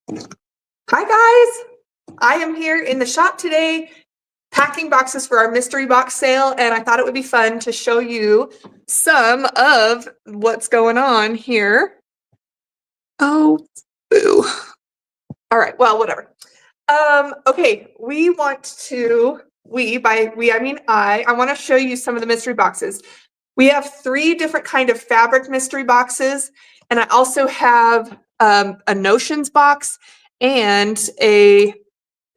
Hi guys, I am here in the shop today packing boxes for our mystery box sale, and I thought it would be fun to show you some of what's going on here. Oh, boo. All right, well, whatever. Okay, by we, I mean I want to show you some of the mystery boxes. We have 3 different kind of fabric mystery boxes, and I also have a notions box and a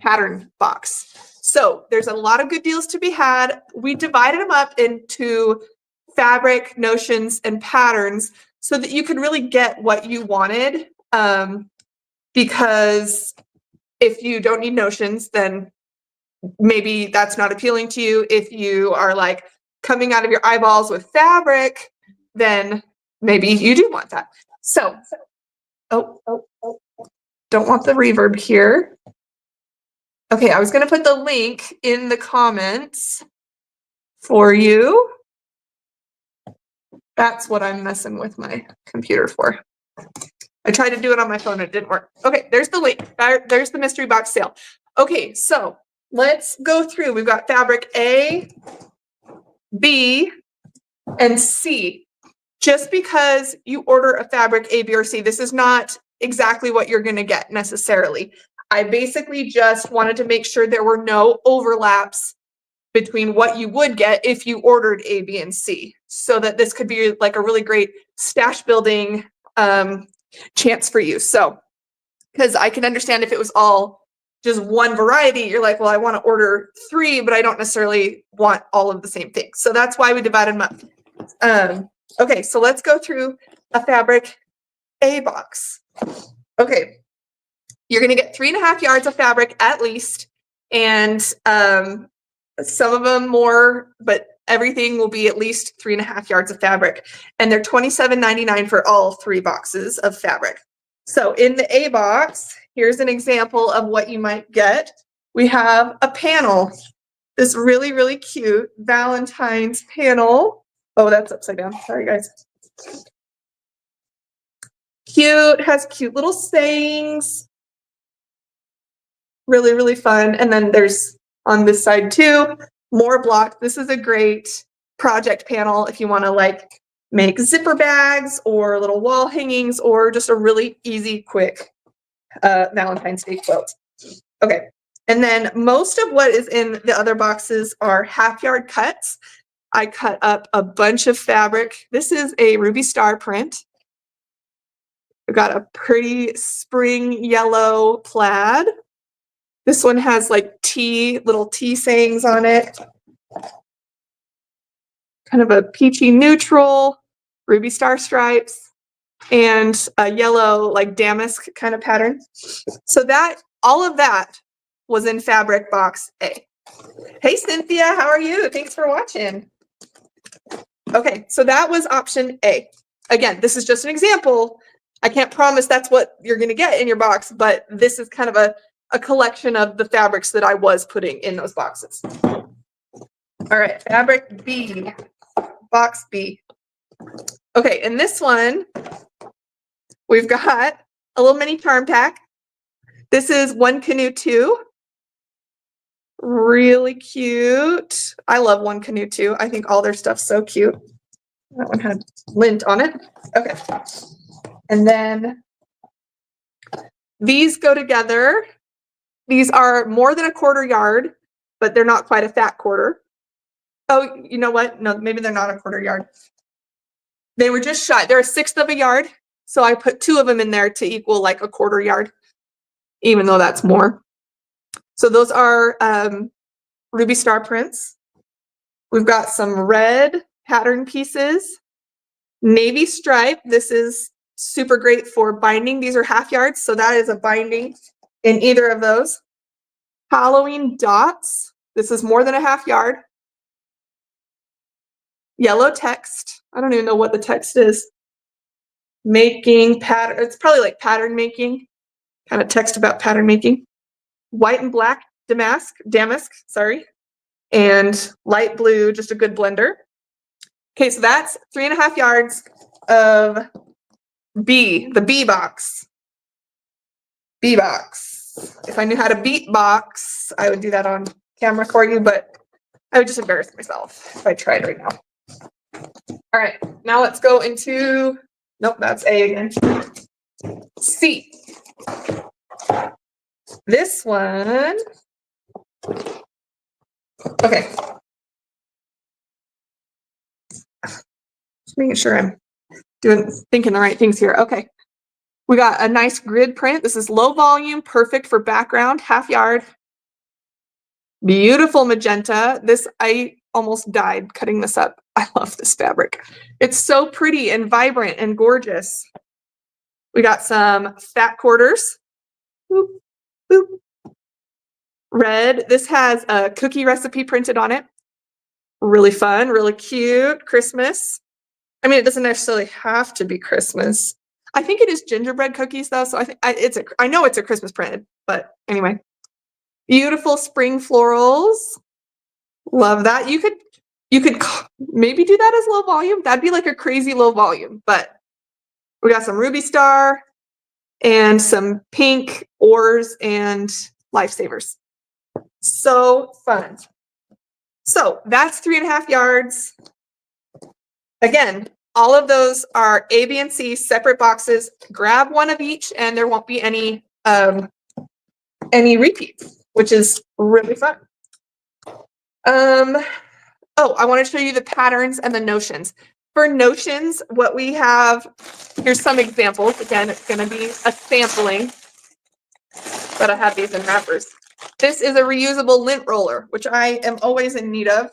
pattern box. So there's a lot of good deals to be had. We divided them up into fabric, notions, and patterns so that you could really get what you wanted. Because if you don't need notions, then maybe that's not appealing to you. If you are like coming out of your eyeballs with fabric, then maybe you do want that. So, don't want the reverb here. Okay, I was going to put the link in the comments for you. That's what I'm messing with my computer for. I tried to do it on my phone, it didn't work. Okay, there's the link. There's the mystery box sale. Okay, so let's go through. We've got fabric A, B, and C. Just because you order a fabric A, B, or C, this is not exactly what you're going to get necessarily. I basically just wanted to make sure there were no overlaps between what you would get if you ordered A, B, and C, so that this could be like a really great stash building chance for you. So, because I can understand if it was all just one variety, you're like, well, I want to order 3, but I don't necessarily want all of the same thing. So that's why we divided them up. Okay, so let's go through a fabric A box. Okay, you're going to get 3.5 yards of fabric at least, and some of them more, but everything will be at least 3.5 yards of fabric, and they're $27.99 for all 3 boxes of fabric. So in the A box, here's an example of what you might get. We have a panel, this really, really cute Valentine's panel. Oh, that's upside down. Sorry, guys. Cute, has cute little sayings. Really, really fun. And then there's on this side too, more block. This is a great project panel if you want to like make zipper bags or little wall hangings or just a really easy, quick Valentine's Day quilt. Okay. And then most of what is in the other boxes are half-yard cuts. I cut up a bunch of fabric. This is a Ruby Star print. I've got a pretty spring yellow plaid. This one has like little T sayings on it. Kind of a peachy neutral, Ruby Star stripes, and a yellow like damask kind of pattern. So all of that was in fabric box A. Hey Cynthia, how are you? Thanks for watching. Okay, so that was option A. Again, this is just an example. I can't promise that's what you're going to get in your box, but this is kind of a collection of the fabrics that I was putting in those boxes. All right, fabric B, box B. Okay, in this one, we've got a little mini charm pack. This is One Canoe 2. Really cute. I love One Canoe 2. I think all their stuff's so cute. That one had lint on it. Okay. And then these go together. These are more than 1/4 yard, but they're not quite a fat quarter. Oh, you know what? No, maybe they're not 1/4 yard. They were just shy. They're 1/6 of a yard. So I put 2 of them in there to equal like 1/4 yard, even though that's more. So those are Ruby Star prints. We've got some red pattern pieces. Navy stripe. This is super great for binding. These are half yards, so that is a binding in either of those. Halloween dots. This is more than 1/2 yard. Yellow text. I don't even know what the text is. Making pattern. It's probably like pattern making. Kind of text about pattern making. White and black damask, sorry. And light blue, just a good blender. Okay, so that's 3.5 yards of B, the B box. B-box. If I knew how to beatbox, I would do that on camera for you, but I would just embarrass myself if I tried right now. All right, now let's go into, nope, that's A again. C. This one, okay. Just making sure I'm thinking the right things here. Okay. We got a nice grid print. This is low volume, perfect for background, half yard. Beautiful magenta. This, I almost died cutting this up. I love this fabric. It's so pretty and vibrant and gorgeous. We got some fat quarters. Boop, boop. Red. This has a cookie recipe printed on it. Really fun, really cute. Christmas. I mean, it doesn't necessarily have to be Christmas. I think it is gingerbread cookies though, so I think I know it's a Christmas print, but anyway. Beautiful spring florals. Love that. You could maybe do that as low volume. That'd be like a crazy low volume, but we got some ruby star and some pink oars and lifesavers. So fun. So that's 3.5 yards. Again, all of those are A, B, and C, separate boxes. Grab one of each and there won't be any repeats, which is really fun. Oh, I want to show you the patterns and the notions. For notions, what we have, here's some examples. Again, it's going to be a sampling, but I have these in wrappers. This is a reusable lint roller, which I am always in need of.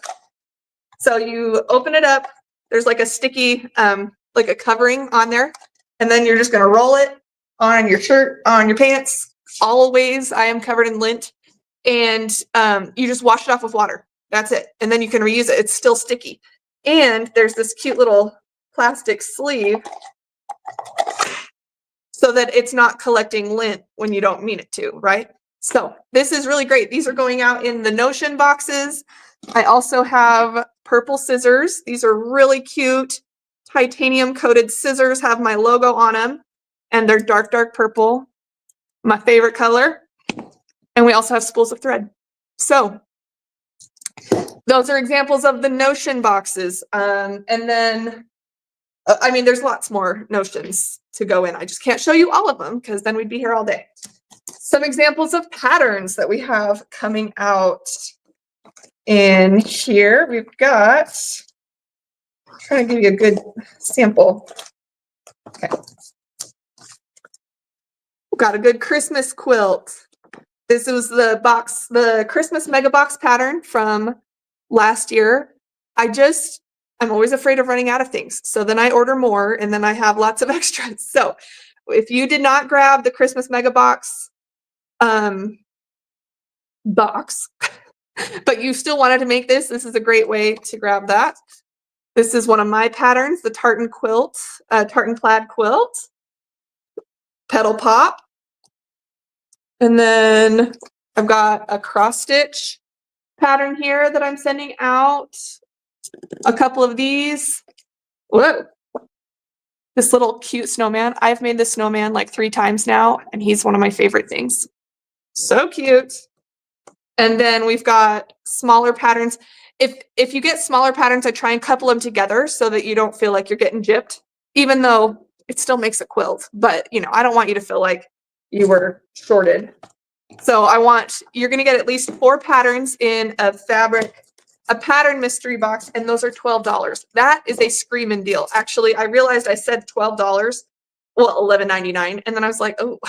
So you open it up, there's like a sticky, like a covering on there, and then you're just going to roll it on your shirt, on your pants. Always, I am covered in lint, and you just wash it off with water. That's it. And then you can reuse it. It's still sticky. And there's this cute little plastic sleeve so that it's not collecting lint when you don't mean it to, right? So this is really great. These are going out in the Notion boxes. I also have purple scissors. These are really cute. Titanium coated scissors, have my logo on them, and they're dark, dark purple. My favorite color. And we also have spools of thread. So those are examples of the Notion boxes. And then, I mean, there's lots more Notions to go in. I just can't show you all of them because then we'd be here all day. Some examples of patterns that we have coming out in here. We've got, I'm trying to give you a good sample. Okay. We've got a good Christmas quilt. This was the Christmas mega box pattern from last year. I'm always afraid of running out of things. So then I order more and then I have lots of extras. So if you did not grab the Christmas mega box, but you still wanted to make this is a great way to grab that. This is one of my patterns, the tartan plaid quilt, petal pop. And then I've got a cross stitch pattern here that I'm sending out. A couple of these. Whoa. This little cute snowman. I've made this snowman like 3 times now, and he's one of my favorite things. So cute. And then we've got smaller patterns. If you get smaller patterns, I try and couple them together so that you don't feel like you're getting gypped, even though it still makes a quilt. But, you know, I don't want you to feel like you were shorted. So you're going to get at least 4 patterns in a pattern mystery box, and those are $12. That is a screaming deal. Actually, I realized I said $12, well, $11.99, and then I was like, oh,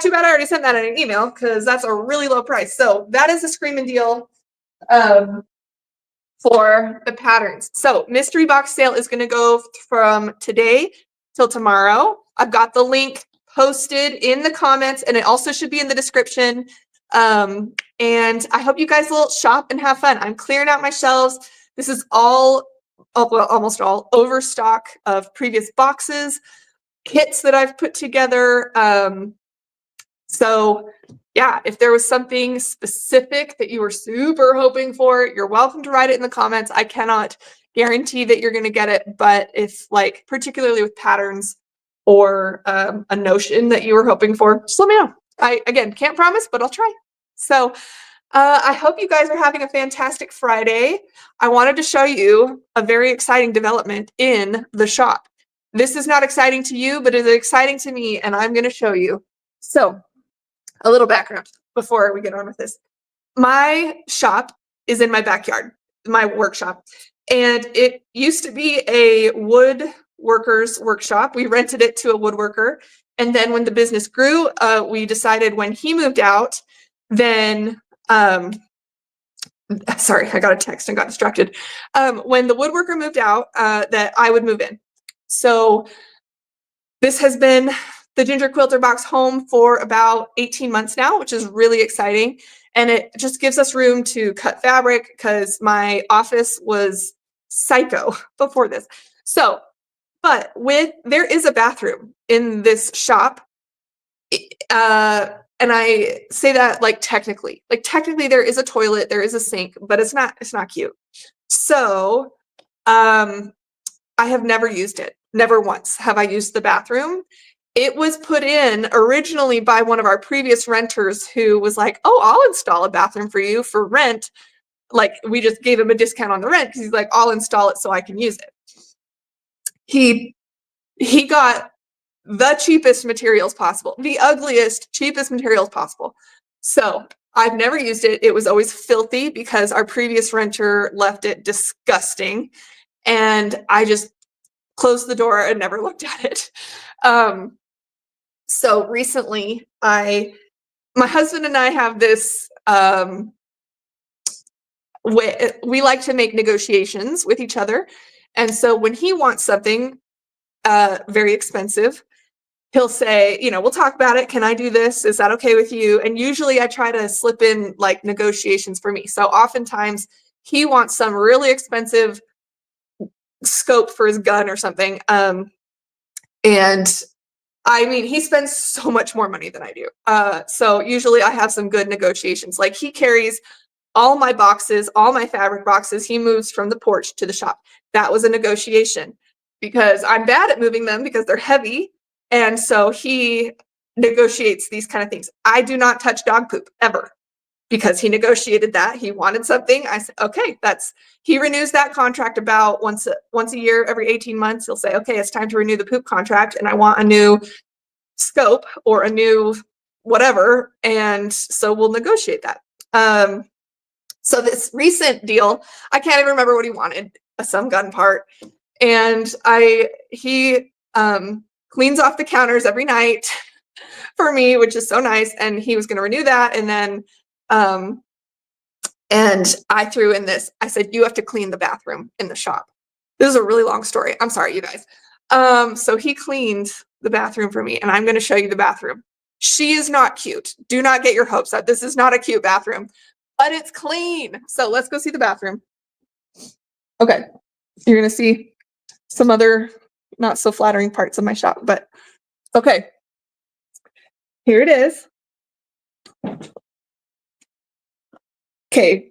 too bad I already sent that in an email because that's a really low price. So that is a screaming deal for the patterns. So mystery box sale is going to go from today till tomorrow. I've got the link posted in the comments, and it also should be in the description. And I hope you guys will shop and have fun. I'm clearing out my shelves. This is well, almost all overstock of previous boxes, kits that I've put together. So yeah, if there was something specific that you were super hoping for, you're welcome to write it in the comments. I cannot guarantee that you're going to get it, but if, like, particularly with patterns, or a notion that you were hoping for, just let me know. I, again, can't promise, but I'll try. So I hope you guys are having a fantastic Friday. I wanted to show you a very exciting development in the shop. This is not exciting to you, but it is exciting to me, and I'm going to show you. So a little background before we get on with this. My shop is in my backyard, my workshop, and it used to be a woodworker's workshop. We rented it to a woodworker, and then when the business grew, we decided when he moved out, then sorry, I got a text and got distracted. When the woodworker moved out, that I would move in. So this has been the Ginger Quilter Box home for about 18 months now, which is really exciting. And it just gives us room to cut fabric because my office was psycho before this. So, but there is a bathroom in this shop. And I say that like technically there is a toilet, there is a sink, but it's not cute. So, I have never used it. Never once have I used the bathroom. It was put in originally by one of our previous renters who was like, oh, I'll install a bathroom for you for rent. Like we just gave him a discount on the rent because he's like, I'll install it so I can use it. He got the cheapest materials possible, the ugliest, cheapest materials possible. So I've never used it. It was always filthy because our previous renter left it disgusting. And I just closed the door and never looked at it. So recently my husband and I have this, we like to make negotiations with each other. And so when he wants something very expensive, he'll say, you know, we'll talk about it. Can I do this? Is that okay with you? And usually I try to slip in like negotiations for me. So oftentimes he wants some really expensive scope for his gun or something. And I mean, he spends so much more money than I do. So usually I have some good negotiations. Like he carries all my boxes, all my fabric boxes. He moves from the porch to the shop. That was a negotiation because I'm bad at moving them because they're heavy. And so he negotiates these kind of things. I do not touch dog poop ever because he negotiated that. He wanted something. I said, okay, he renews that contract about once a year, every 18 months. He'll say, okay, it's time to renew the poop contract and I want a new scope or a new whatever. And so we'll negotiate that. So this recent deal, I can't even remember what he wanted, some gun part. And he cleans off the counters every night for me, which is so nice. And he was going to renew that. And then, and I threw in this, I said, you have to clean the bathroom in the shop. This is a really long story. I'm sorry, you guys. So he cleaned the bathroom for me and I'm going to show you the bathroom. She is not cute. Do not get your hopes up. This is not a cute bathroom, but it's clean. So let's go see the bathroom. Okay. You're going to see some other not so flattering parts of my shop, but okay. Here it is. Okay.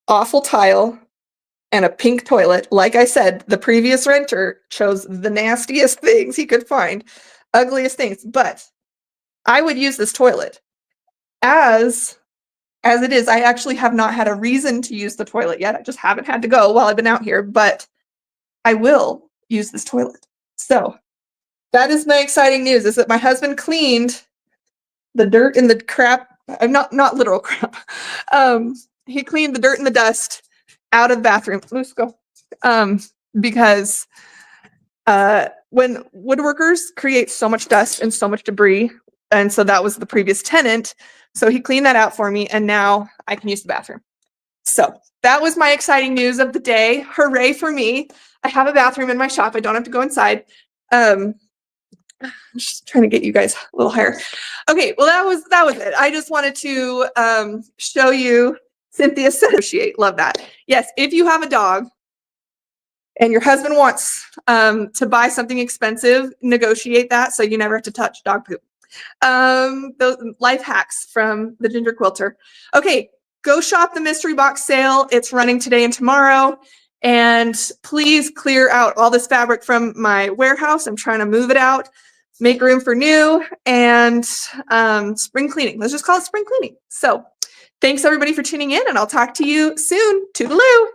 Awful tile and a pink toilet. Like I said, the previous renter chose the nastiest things he could find, ugliest things, but I would use this toilet. As it is, I actually have not had a reason to use the toilet yet. I just haven't had to go while I've been out here, but I will use this toilet. So that is my exciting news, is that my husband cleaned the dirt and the crap, not literal crap. He cleaned the dirt and the dust out of the bathroom. Let's go. Because when woodworkers create so much dust and so much debris, and so that was the previous tenant, so he cleaned that out for me, and now I can use the bathroom. So that was my exciting news of the day. Hooray for me. I have a bathroom in my shop. I don't have to go inside. I'm just trying to get you guys a little higher. Okay, well, that was it. I just wanted to show you Cynthia said, negotiate. Love that. Yes, if you have a dog and your husband wants to buy something expensive, negotiate that so you never have to touch dog poop. Those life hacks from the Ginger Quilter. Okay, go shop the mystery box sale. It's running today and tomorrow. And please clear out all this fabric from my warehouse. I'm trying to move it out make room for new, and spring cleaning. Let's just call it spring cleaning. So thanks everybody for tuning in, and I'll talk to you soon. Toodaloo.